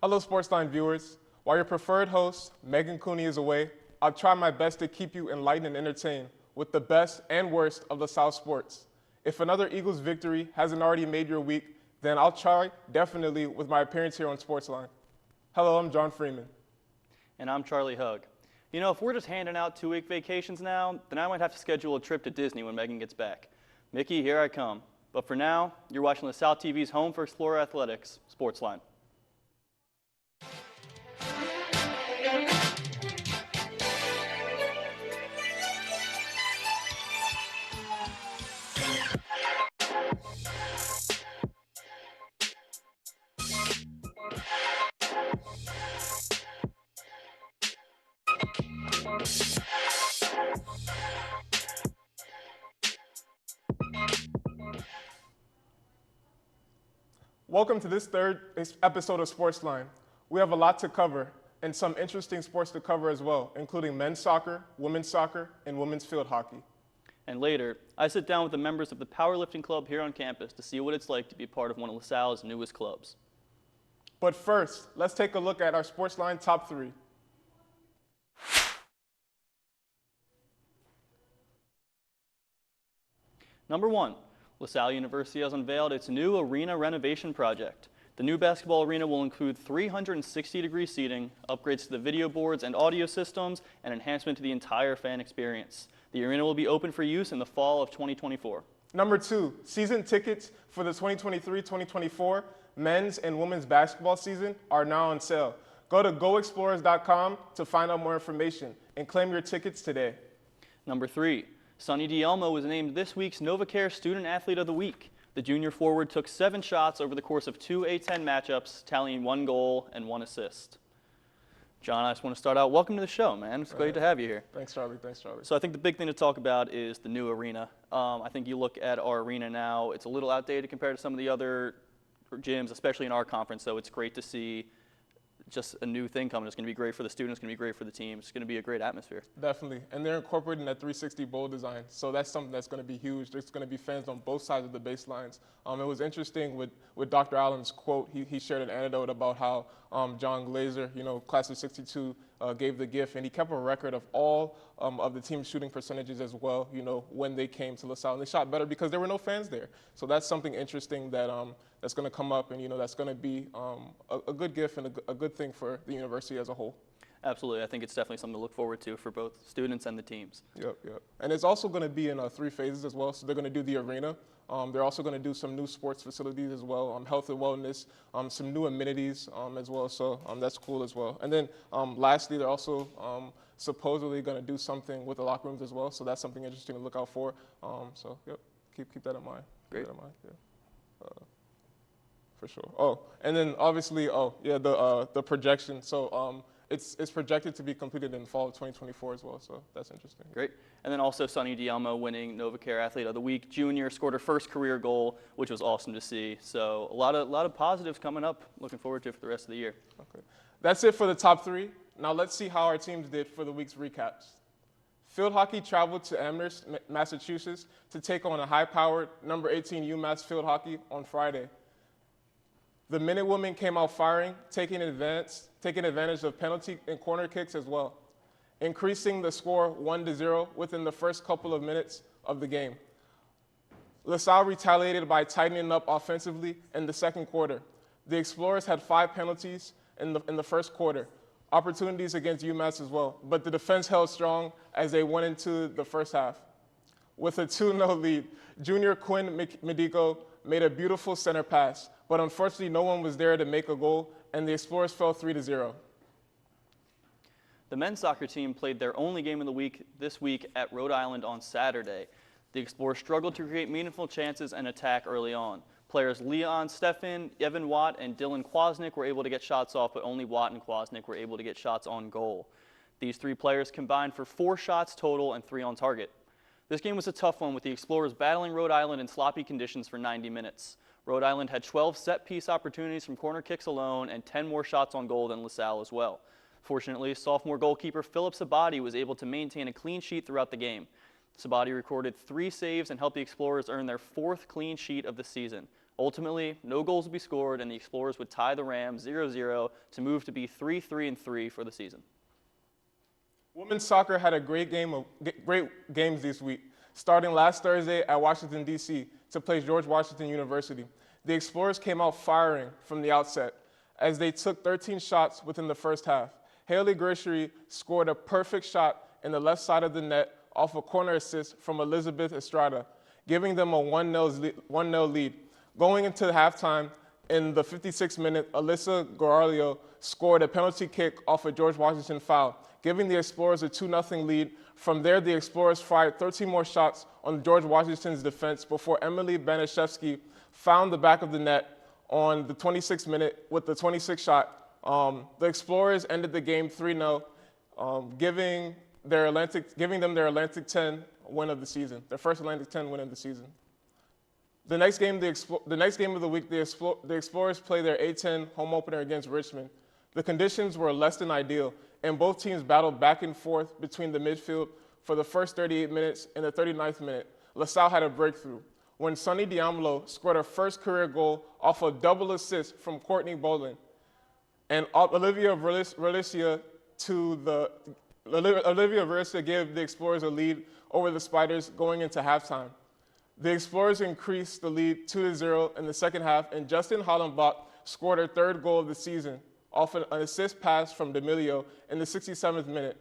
Hello, SportsLine viewers. While your preferred host, Meghan Cooney, is away, I'll try my best to keep you enlightened and entertained with the best and worst of LaSalle sports. If another Eagles victory hasn't already made your week, then I'll try definitely with my appearance here on SportsLine. Hello, I'm John Freeman. And I'm Charlie Hug. You know, if we're just handing out 2-week vacations now, then I might have to schedule a trip to Disney when Meghan gets back. Mickey, here I come. But for now, you're watching LaSalle TV's home for Explorer Athletics, SportsLine. Welcome to this third episode of SportsLine. We have a lot to cover and some interesting sports to cover as well, including men's soccer, women's soccer, and women's field hockey. And later, I sit down with the members of the Powerlifting Club here on campus to see what it's like to be part of one of LaSalle's newest clubs. But first, let's take a look at our SportsLine top 3. Number 1, LaSalle University has unveiled its new arena renovation project. The new basketball arena will include 360-degree seating, upgrades to the video boards and audio systems, and enhancement to the entire fan experience. The arena will be open for use in the fall of 2024. Number 2, season tickets for the 2023-2024 men's and women's basketball season are now on sale. Go to goexplorers.com to find out more information and claim your tickets today. Number 3, Sonny D'Elmo was named this week's NovaCare Student Athlete of the Week. The junior forward took 7 shots over the course of 2 A-10 matchups, tallying 1 goal and 1 assist. John, I just want to start out. Welcome to the show, man. It's great to have you here. Thanks, Charlie. Thanks, Charlie. So I think the big thing to talk about is the new arena. I think you look at our arena now, it's a little outdated compared to some of the other gyms, especially in our conference, so it's great to see just a new thing coming. It's going to be great for the students, it's going to be great for the team. It's going to be a great atmosphere. Definitely. And they're incorporating that 360 bowl design. So that's something that's going to be huge. There's going to be fans on both sides of the baselines. It was interesting with Dr. Allen's quote. He shared an anecdote about how John Glazer, class of 62, gave the gift. And he kept a record of all of the team's shooting percentages as well, when they came to LaSalle. And they shot better because there were no fans there. So that's something interesting that that's going to come up, and that's going to be a good gift and a good thing for the university as a whole. Absolutely. I think it's definitely something to look forward to for both students and the teams. Yep. And it's also going to be in 3 phases as well. So they're going to do the arena. They're also going to do some new sports facilities as well, health and wellness, some new amenities as well. So that's cool as well. And then lastly, they're also supposedly going to do something with the locker rooms as well. So that's something interesting to look out for. So yep, keep that in mind. Great. Keep that in mind. Yeah. For sure. Oh, and then obviously, the projection. So it's projected to be completed in fall of 2024 as well. So that's interesting. Great. And then also Sonny D'Elmo winning NovaCare Athlete of the Week. Junior scored her first career goal, which was awesome to see. So a lot of positives coming up. Looking forward to it for the rest of the year. Okay. That's it for the top 3. Now let's see how our teams did for the week's recaps. Field hockey traveled to Amherst, Massachusetts to take on a high-powered number 18 UMass field hockey on Friday. The Minutewomen came out firing, taking advantage of penalty and corner kicks as well, increasing the score 1-0 within the first couple of minutes of the game. LaSalle retaliated by tightening up offensively in the second quarter. The Explorers had 5 penalties in the first quarter, opportunities against UMass as well, but the defense held strong as they went into the first half. With a 2-0 lead, junior Quinn Medico made a beautiful center pass, but unfortunately no one was there to make a goal, and the Explorers fell 3-0. The men's soccer team played their only game of the week this week at Rhode Island on Saturday. The Explorers struggled to create meaningful chances and attack early on. Players Leon Steffen, Evan Watt, and Dylan Kwasnick were able to get shots off, but only Watt and Kwasnick were able to get shots on goal. These 3 players combined for 4 shots total and 3 on target. This game was a tough one, with the Explorers battling Rhode Island in sloppy conditions for 90 minutes. Rhode Island had 12 set-piece opportunities from corner kicks alone and 10 more shots on goal than LaSalle as well. Fortunately, sophomore goalkeeper Philip Sabati was able to maintain a clean sheet throughout the game. Sabati recorded 3 saves and helped the Explorers earn their 4th clean sheet of the season. Ultimately, no goals would be scored, and the Explorers would tie the Rams 0-0 to move to be 3-3-3 for the season. Women's soccer had a great games this week, starting last Thursday at Washington, D.C. to play George Washington University. The Explorers came out firing from the outset as they took 13 shots within the first half. Haley Gershery scored a perfect shot in the left side of the net off a corner assist from Elizabeth Estrada, giving them a 1-0 lead. Going into halftime, in the 56th minute, Alyssa Garalio scored a penalty kick off a George Washington foul, giving the Explorers a 2-0 lead. From there, the Explorers fired 13 more shots on George Washington's defense before Emily Banaszewski found the back of the net on the 26th minute with the 26th shot. The Explorers ended the game 3-0, giving them their Atlantic 10 win of the season, their first Atlantic 10 win of the season. The next game of the week, the Explorers play their A10 home opener against Richmond. The conditions were less than ideal, and both teams battled back and forth between the midfield for the first 38 minutes. In the 39th minute, LaSalle had a breakthrough when Sunny Diamolo scored her first career goal off a double assist from Courtney Bolin, and Olivia Verlicia gave the Explorers a lead over the Spiders going into halftime. The Explorers increased the lead 2-0 in the second half, and Justin Hollenbach scored her third goal of the season off an assist pass from D'Amelio in the 67th minute.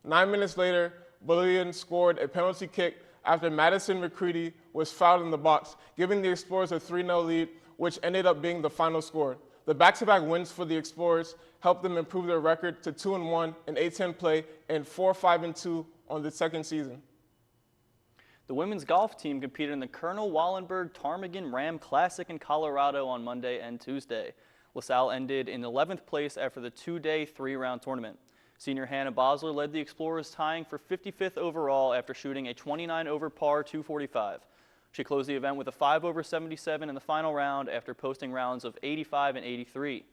9 minutes later, Bolivian scored a penalty kick after Madison McCready was fouled in the box, giving the Explorers a 3-0 lead, which ended up being the final score. The back-to-back wins for the Explorers helped them improve their record to 2-1 in A10 play and 4-5-2 on the second season. The women's golf team competed in the Colonel Wallenberg Ptarmigan Ram Classic in Colorado on Monday and Tuesday. LaSalle ended in 11th place after the two-day, three-round tournament. Senior Hannah Bosler led the Explorers, tying for 55th overall after shooting a 29-over par 245. She closed the event with a 5-over 77 in the final round after posting rounds of 85 and 83.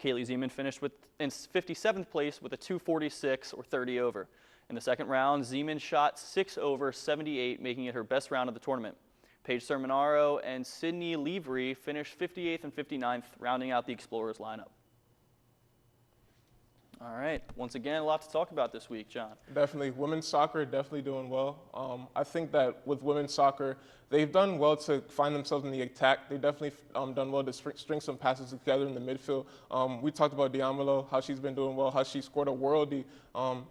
Kaylee Zeman finished in 57th place with a 246 or 30 over. In the second round, Zeman shot 6 over 78, making it her best round of the tournament. Paige Sermonaro and Sydney Levery finished 58th and 59th, rounding out the Explorers lineup. All right. Once again, a lot to talk about this week, John. Definitely. Women's soccer definitely doing well. I think that with women's soccer, they've done well to find themselves in the attack. They've definitely done well to string some passes together in the midfield. We talked about Diamolo, how she's been doing well, how she scored a worldie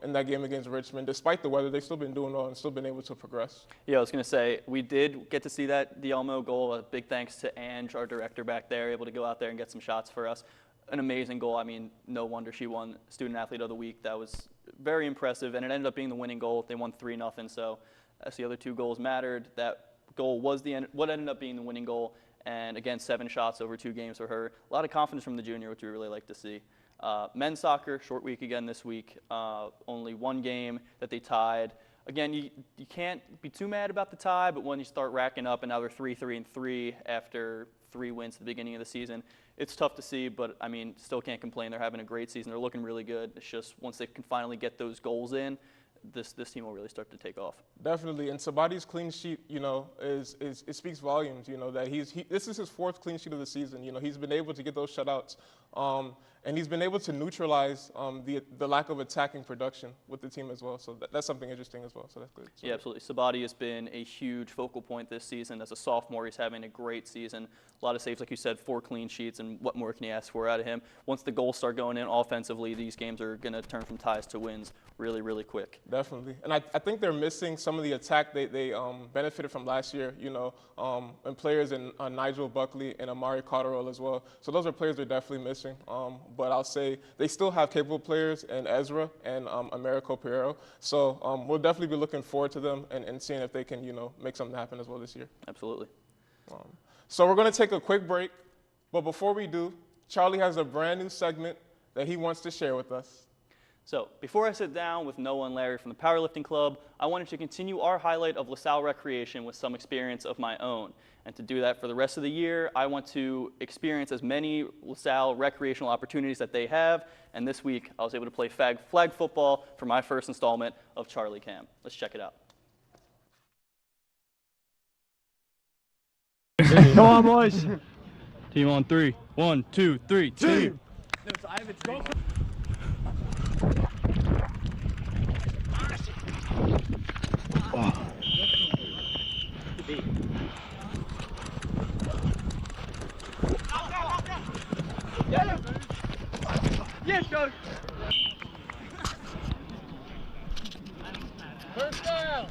in that game against Richmond. Despite the weather, they've still been doing well and still been able to progress. Yeah, I was going to say, we did get to see that Diamolo goal. A big thanks to Ange, our director back there, able to go out there and get some shots for us. An amazing goal. I mean, no wonder she won Student Athlete of the Week. That was very impressive, and it ended up being the winning goal. They won 3-0, so as the other two goals mattered, that goal was what ended up being the winning goal. And again, 7 shots over 2 games for her. A lot of confidence from the junior, which we really like to see. Men's soccer, short week again this week. Only 1 game that they tied. Again, you can't be too mad about the tie, but when you start racking up another 3-3-3 after 3 wins at the beginning of the season, it's tough to see, but I mean, still can't complain. They're having a great season. They're looking really good. It's just once they can finally get those goals in, this team will really start to take off. Definitely, and Sabati's clean sheet, it speaks volumes. That this is his 4th clean sheet of the season. He's been able to get those shutouts, and he's been able to neutralize the lack of attacking production with the team as well. So that's something interesting as well. So that's good. So yeah, absolutely. Sabati has been a huge focal point this season. As a sophomore, he's having a great season. A lot of saves, like you said, 4 clean sheets, and what more can you ask for out of him? Once the goals start going in offensively, these games are going to turn from ties to wins really, really quick. Definitely. And I think they're missing some of the attack they benefited from last year, and players in Nigel Buckley and Amari Cotterill as well. So those are players they're definitely missing. But I'll say they still have capable players in Ezra and Americo Pereiro. So we'll definitely be looking forward to them and seeing if they can, make something happen as well this year. Absolutely. So we're going to take a quick break. But before we do, Charlie has a brand new segment that he wants to share with us. So before I sit down with Noah and Larry from the Powerlifting Club, I wanted to continue our highlight of LaSalle Recreation with some experience of my own. And to do that for the rest of the year, I want to experience as many LaSalle recreational opportunities that they have. And this week, I was able to play flag football for my first installment of Charlie Cam. Let's check it out. Come on, boys. Team on 3. 1, 2, 3. Team. No, so I have a dream. Yes, coach. First down.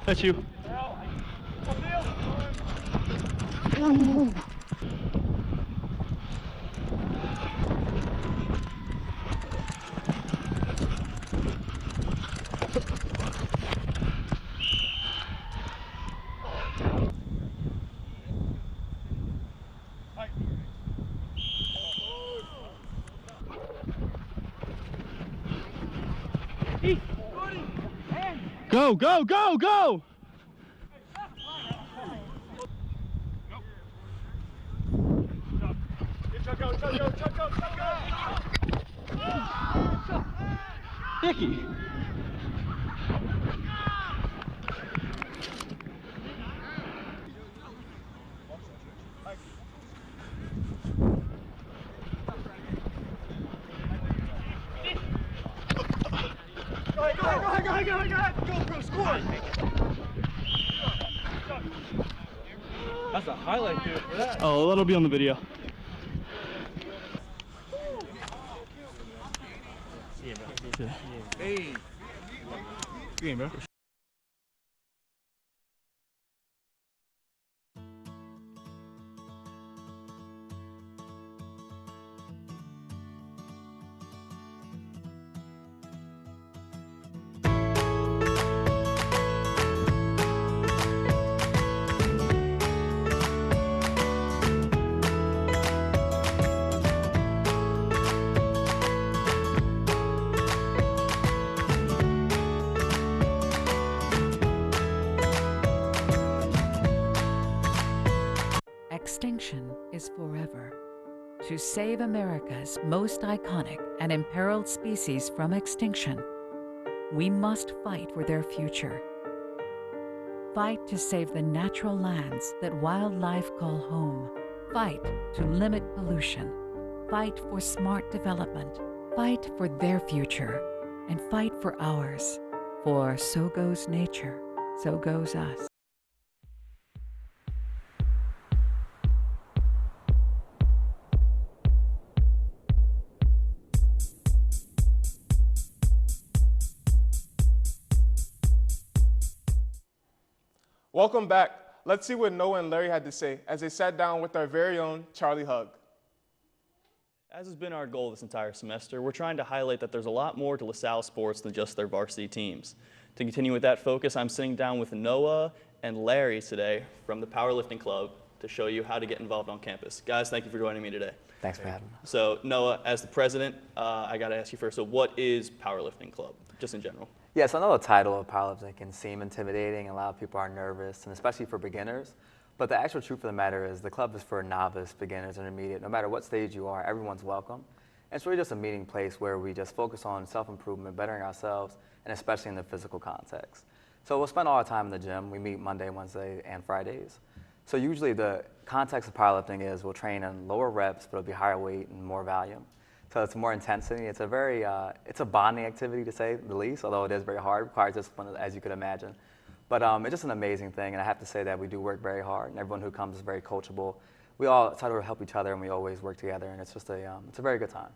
That's you. Go, go, go, go! Dicky! That's a highlight dude for that. Oh, that'll be on the video. Yeah, bro. Hey. Good game, bro. Extinction is forever. To save America's most iconic and imperiled species from extinction, we must fight for their future. Fight to save the natural lands that wildlife call home. Fight to limit pollution. Fight for smart development. Fight for their future. And fight for ours. For so goes nature, so goes us. Welcome back. Let's see what Noah and Larry had to say as they sat down with our very own Charlie Hug. As has been our goal this entire semester, we're trying to highlight that there's a lot more to LaSalle sports than just their varsity teams. To continue with that focus, I'm sitting down with Noah and Larry today from the Powerlifting Club to show you how to get involved on campus. Guys, thank you for joining me today. Thanks for having me. So Noah, as the president, I got to ask you first, so what is Powerlifting Club, just in general? Yeah, so I know the title of powerlifting can seem intimidating, and a lot of people are nervous, and especially for beginners. But the actual truth of the matter is the club is for novice, beginners, intermediate. No matter what stage you are, everyone's welcome. And it's really just a meeting place where we just focus on self-improvement, bettering ourselves, and especially in the physical context. So we'll spend all our time in the gym. We meet Monday, Wednesday, and Fridays. So usually the context of powerlifting is we'll train in lower reps, but it'll be higher weight and more volume. So it's more intensity. It's a very, it's a bonding activity to say the least, although it is very hard, requires discipline as you could imagine. But it's just an amazing thing, and I have to say that we do work very hard, and everyone who comes is very coachable. We all try to help each other, and we always work together, and it's just it's a very good time.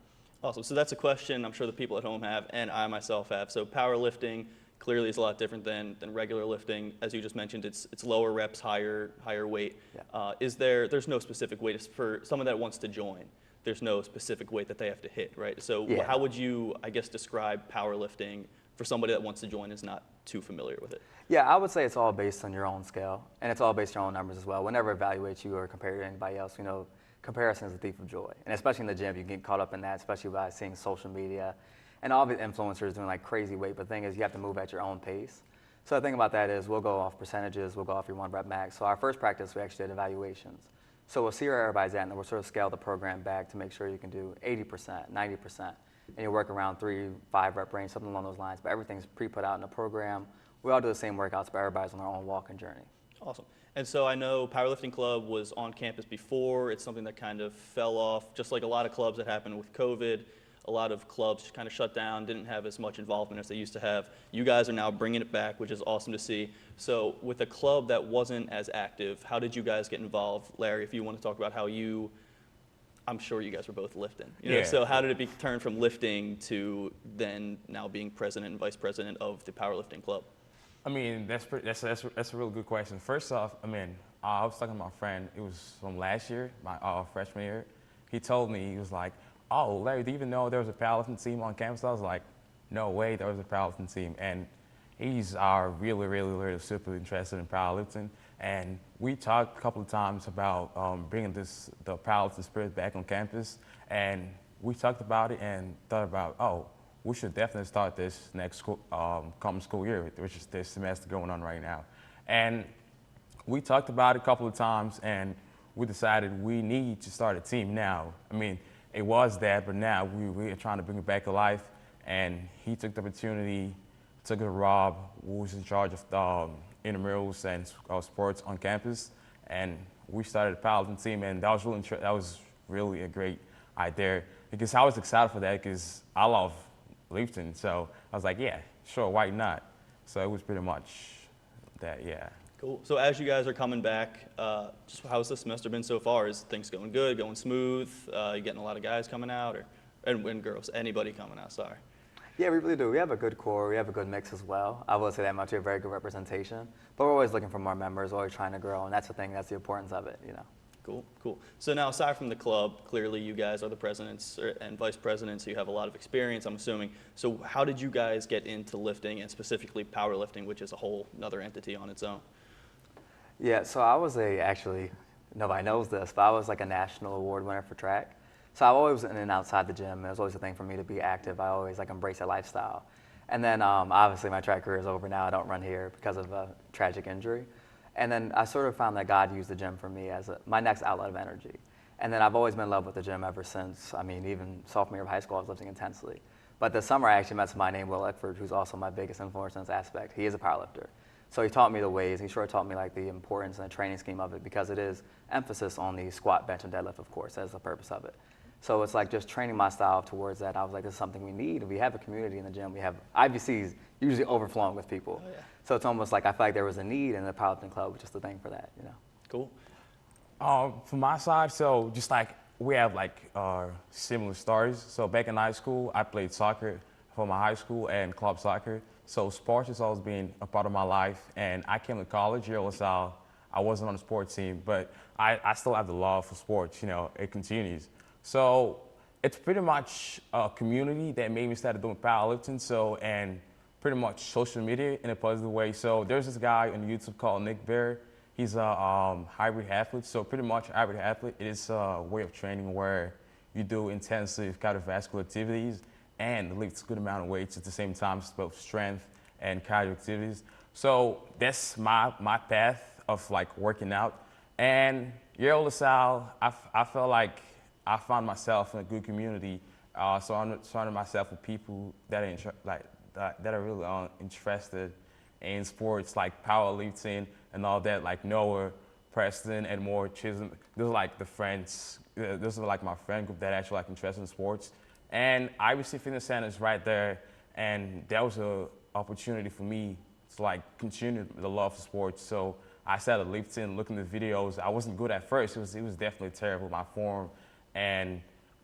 Awesome. So that's a question I'm sure the people at home have, and I myself have. So powerlifting clearly is a lot different than regular lifting. As you just mentioned, it's lower reps, higher weight. Yeah. There's no specific weight for someone that wants to join. There's no specific weight that they have to hit, right? So Yeah. How would you, I guess, describe powerlifting for somebody that wants to join is not too familiar with it? Yeah, I would say it's all based on your own scale, and it's all based on your own numbers as well. We'll never evaluate you or compare you to anybody else. You know, comparison is a thief of joy. And especially in the gym, you can get caught up in that, especially by seeing social media and all the influencers doing like crazy weight. But the thing is, you have to move at your own pace. So the thing about that is we'll go off percentages, we'll go off your 1 rep max. So our first practice, we actually did evaluations. So we'll see where everybody's at, and then we'll sort of scale the program back to make sure you can do 80%, 90%, and you work around 3-5 rep range, something along those lines. But everything's pre-put out in the program. We all do the same workouts, but everybody's on their own walking journey. Awesome. And so I know Powerlifting Club was on campus before. It's something that kind of fell off, just like a lot of clubs that happened with COVID. A lot of clubs kind of shut down, didn't have as much involvement as they used to have. You guys are now bringing it back, which is awesome to see. So with a club that wasn't as active, how did you guys get involved? Larry, if you want to talk about how you, I'm sure you guys were both lifting. You know, Yeah. so how did it be turned from lifting to then now being president and vice president of the Powerlifting Club? I mean, that's a real good question. First off, I mean, I was talking to my friend. It was from last year, my freshman year. He told me, he was like, "Oh, Larry, do you even know there was a powerlifting team on campus?" I was like, "No way, there was a powerlifting team." And he's really super interested in powerlifting. And we talked a couple of times about bringing the powerlifting spirit back on campus. And we talked about it and thought about, oh, we should definitely start this next coming school year, which is this semester going on right now. And we talked about it a couple of times, and we decided we need to start a team now. I mean, it was that, but now we are trying to bring it back to life. And he took the opportunity, took it to Rob, who was in charge of intramurals and sports on campus, and we started a powerlifting team, and that was really a great idea, because I was excited for that because I love lifting. So I was like, yeah, sure, why not? So it was pretty much that, yeah. Cool. So as you guys are coming back, just how's the semester been so far? Is things going good, going smooth? You getting a lot of guys coming out, and girls, anybody coming out, sorry. Yeah, we really do. We have a good core. We have a good mix as well. I will say that much. We have very good representation. But we're always looking for more members, always trying to grow, and that's the thing. That's the importance of it, you know. Cool, cool. So now, aside from the club, clearly you guys are the presidents and vice presidents, so you have a lot of experience, I'm assuming. So how did you guys get into lifting, and specifically powerlifting, which is a whole another entity on its own? Yeah, so I was actually, nobody knows this, but I was like a national award winner for track. So I always was in and outside the gym. It was always a thing for me to be active. I always like embrace that lifestyle. And then obviously my track career is over now. I don't run here because of a tragic injury. And then I sort of found that God used the gym for me as my next outlet of energy. And then I've always been in love with the gym ever since. I mean, even sophomore year of high school, I was lifting intensely. But this summer I actually met somebody named Will Eckford, who's also my biggest influence in this aspect. He is a powerlifter. So he taught me the ways. He sort of taught me like the importance and the training scheme of it, because it is emphasis on the squat, bench, and deadlift, of course. That's the purpose of it. So it's like just training my style towards that. I was like, this is something we need. We have a community in the gym. We have IBCs usually overflowing with people. Oh, yeah. So it's almost like I feel like there was a need, and the Powerlifting Club was just the thing for that, you know. Cool. From my side, so just like we have like similar stories. So back in high school, I played soccer for my high school and club soccer. So sports has always been a part of my life. And I came to college here at Salle. I wasn't on the sports team, but I still have the love for sports. You know, it continues. So it's pretty much a community that made me start doing powerlifting. So, and pretty much social media in a positive way. So there's this guy on YouTube called Nick Bear. He's a hybrid athlete. So pretty much hybrid athlete is a way of training where you do intensive cardiovascular activities and lift a good amount of weights at the same time, both strength and cardio activities. So that's my path of like working out. And here at LaSalle, I felt like I found myself in a good community. So I'm surrounding myself with people that are that are really interested in sports, like powerlifting and all that, like Noah, Preston, and more Chisholm. Those are like the friends. Those are like my friend group that actually like interested in sports. And IBC Fitness Center is right there, and that was an opportunity for me to like continue the love for sports. So I started lifting, looking at the videos. I wasn't good at first. It was definitely terrible, my form, and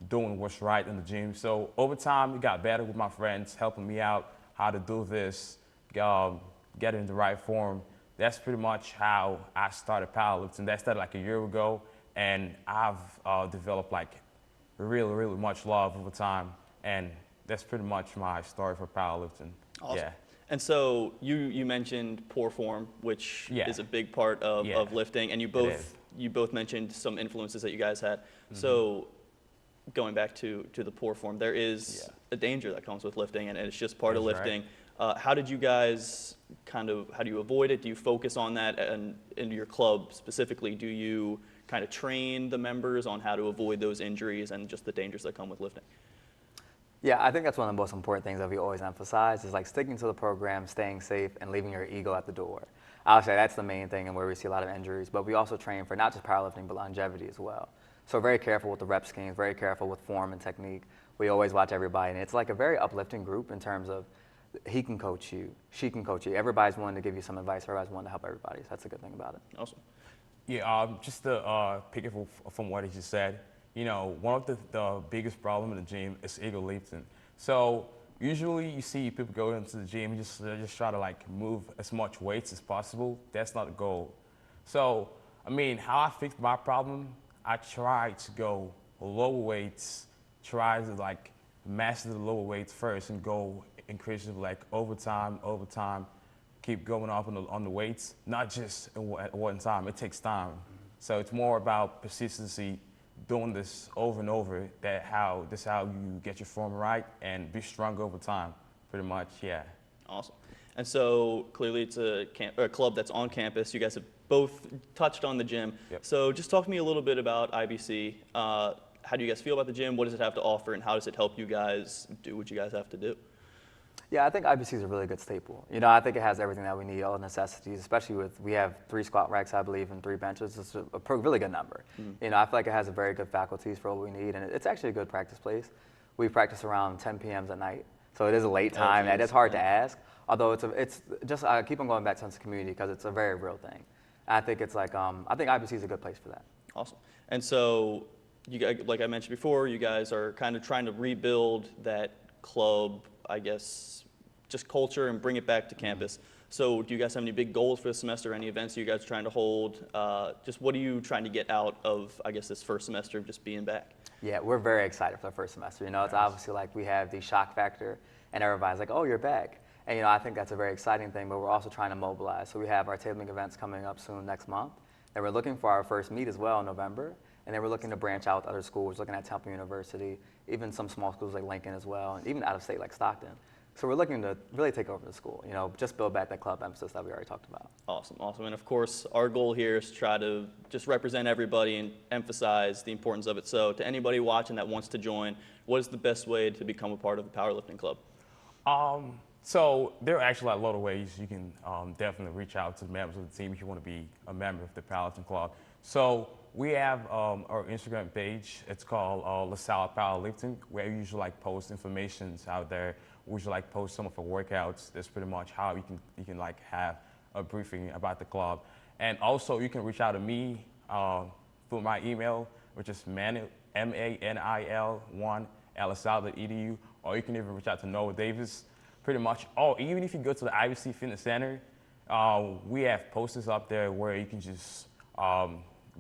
doing what's right in the gym. So over time, it got better with my friends, helping me out how to do this, get in the right form. That's pretty much how I started powerlifting. That started like a year ago, and I've developed like really much love over time, and that's pretty much my story for powerlifting. Awesome. Yeah. And so you mentioned poor form, which is a big part of lifting, and you both mentioned some influences that you guys had. Mm-hmm. So going back to the poor form, there is a danger that comes with lifting, and it's just part of lifting. Right. How did you guys how do you avoid it? Do you focus on that? And in your club specifically, do you kind of train the members on how to avoid those injuries and just the dangers that come with lifting? Yeah, I think that's one of the most important things that we always emphasize is like sticking to the program, staying safe, and leaving your ego at the door. I would say that's the main thing and where we see a lot of injuries, but we also train for not just powerlifting, but longevity as well. So we're very careful with the rep schemes, very careful with form and technique. We always watch everybody, and it's like a very uplifting group in terms of he can coach you, she can coach you. Everybody's willing to give you some advice, everybody's willing to help everybody. So that's a good thing about it. Awesome. Yeah, just to pick it from what he just said, you know, one of the biggest problems in the gym is ego lifting. So usually you see people go into the gym, just try to like move as much weights as possible. That's not the goal. So, I mean, how I fixed my problem, I tried to go lower weights, try to like master the lower weights first and go increasing like over time, keep going up on the weights, not just at one time. It takes time. So it's more about persistency, doing this over and over. That's how you get your form right and be strong over time, pretty much, yeah. Awesome. And so clearly it's a club that's on campus. You guys have both touched on the gym. Yep. So just talk to me a little bit about IBC. How do you guys feel about the gym? What does it have to offer, and how does it help you guys do what you guys have to do? Yeah, I think IBC is a really good staple. You know, I think it has everything that we need, all the necessities, especially we have 3 squat racks, I believe, and 3 benches. It's a really good number. You know, I feel like it has a very good faculties for what we need, and it's actually a good practice place. We practice around 10 p.m. at night, so it is a late time, and it's hard to ask. Although it's just, I keep on going back to the community because it's a very real thing. And I think it's like, I think IBC is a good place for that. Awesome. And so, you guys, like I mentioned before, you guys are kind of trying to rebuild that club, I guess, just culture and bring it back to campus. So do you guys have any big goals for the semester, any events you guys are trying to hold? Just what are you trying to get out of, I guess, this first semester of just being back? Yeah, we're very excited for the first semester. You know, it's obviously like we have the shock factor and everybody's like, oh, you're back. And, you know, I think that's a very exciting thing, but we're also trying to mobilize. So we have our tabling events coming up soon next month. And we're looking for our first meet as well in November. And then we're looking to branch out with other schools, looking at Temple University, even some small schools like Lincoln as well, and even out of state like Stockton. So we're looking to really take over the school, you know, just build back that club emphasis that we already talked about. Awesome, awesome. And of course, our goal here is to try to just represent everybody and emphasize the importance of it. So to anybody watching that wants to join, what is the best way to become a part of the Powerlifting Club? So there are actually a lot of ways you can definitely reach out to the members of the team if you want to be a member of the Powerlifting Club. So we have our Instagram page. It's called Salle Powerlifting, where we usually like post information out there. We usually like post some of our workouts. That's pretty much how you can like have a briefing about the club. And also you can reach out to me through my email, which is manil1@lasalle.edu, or you can even reach out to Noah Davis. Pretty much, even if you go to the IBC Fitness Center, we have posters up there where you can just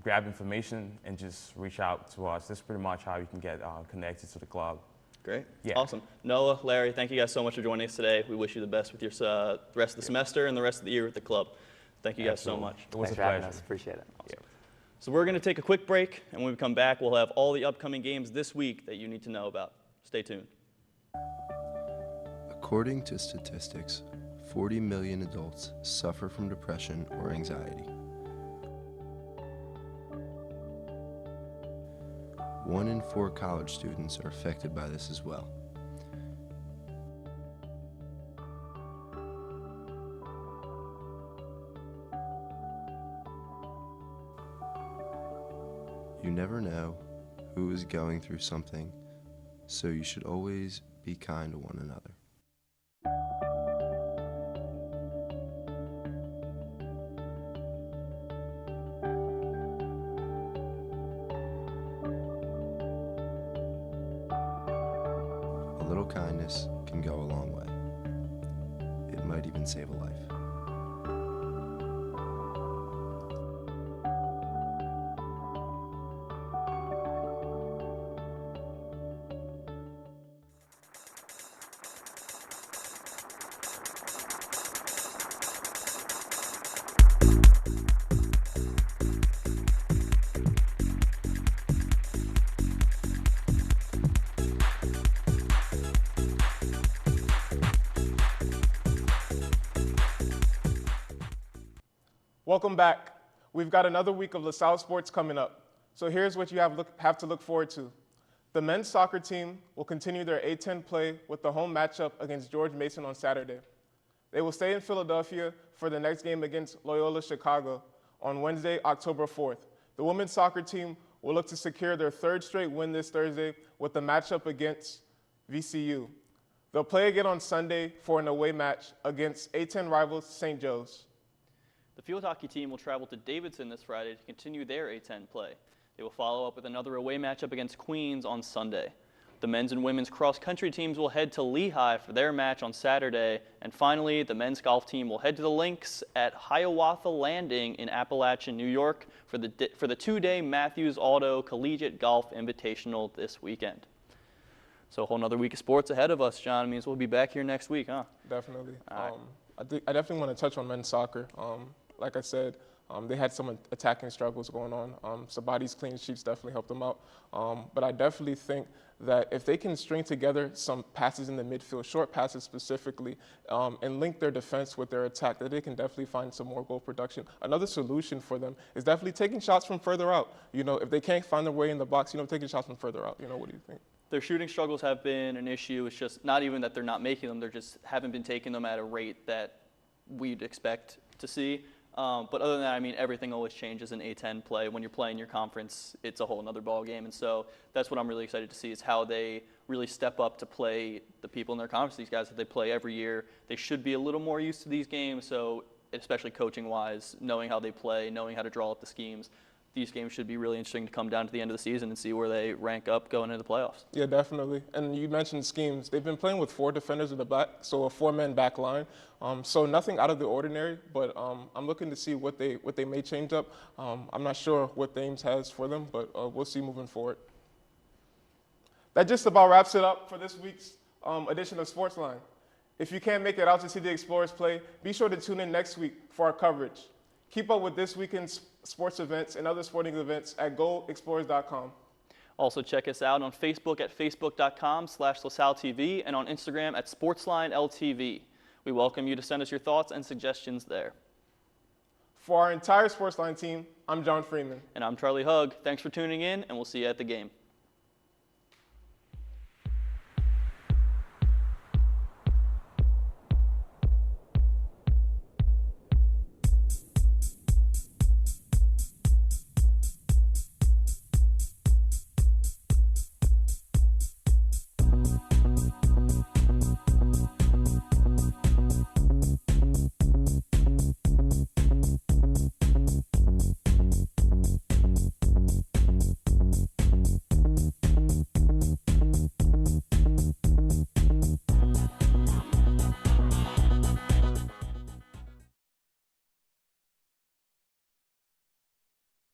grab information and just reach out to us. That's pretty much how you can get connected to the club. Great. Yeah. Awesome. Noah, Larry, thank you guys so much for joining us today. We wish you the best with your the rest of the semester and the rest of the year with the club. Thank you guys so much. It was Thanks a for having pleasure. us. Appreciate it. Awesome. So we're going to take a quick break, and when we come back, we'll have all the upcoming games this week that you need to know about. Stay tuned. According to statistics, 40 million adults suffer from depression or anxiety. 1 in 4 college students are affected by this as well. You never know who is going through something, so you should always be kind to one another. A little kindness can go a long way. It might even save a life. Welcome back. We've got another week of LaSalle sports coming up, so here's what you have to look forward to. The men's soccer team will continue their A-10 play with the home matchup against George Mason on Saturday. They will stay in Philadelphia for the next game against Loyola Chicago on Wednesday, October 4th. The women's soccer team will look to secure their third straight win this Thursday with the matchup against VCU. They'll play again on Sunday for an away match against A-10 rivals St. Joe's. The field hockey team will travel to Davidson this Friday to continue their A-10 play. They will follow up with another away matchup against Queens on Sunday. The men's and women's cross-country teams will head to Lehigh for their match on Saturday. And finally, the men's golf team will head to the links at Hiawatha Landing in Appalachian, New York for the two-day Matthews Auto Collegiate Golf Invitational this weekend. So a whole nother week of sports ahead of us, John. It means we'll be back here next week, huh? Definitely. All right. I definitely want to touch on men's soccer. Like I said, they had some attacking struggles going on. Sabati's clean sheets definitely helped them out. But I definitely think that if they can string together some passes in the midfield, short passes specifically, and link their defense with their attack, that they can definitely find some more goal production. Another solution for them is definitely taking shots from further out. You know, if they can't find their way in the box, taking shots from further out. What do you think? Their shooting struggles have been an issue. It's just not even that they're not making them, they're just haven't been taking them at a rate that we'd expect to see. But other than that, I mean, everything always changes in A-10 play. When you're playing your conference, it's a whole other ball game. And so that's what I'm really excited to see is how they really step up to play the people in their conference, these guys that they play every year. They should be a little more used to these games, so especially coaching-wise, knowing how they play, knowing how to draw up the schemes. These games should be really interesting to come down to the end of the season and see where they rank up going into the playoffs. Yeah, definitely. And you mentioned schemes. They've been playing with 4 defenders in the back, so a 4-man back line. So nothing out of the ordinary, but I'm looking to see what they may change up. I'm not sure what Thames has for them, but we'll see moving forward. That just about wraps it up for this week's edition of SportsLine. If you can't make it out to see the Explorers play, be sure to tune in next week for our coverage. Keep up with this weekend's sports events and other sporting events at goexplorers.com. Also check us out on Facebook at facebook.com/LaSalleTV and on Instagram at SportsLineLTV. We welcome you to send us your thoughts and suggestions there. For our entire SportsLine team, I'm John Freeman. And I'm Charlie Hugg. Thanks for tuning in, and we'll see you at the game.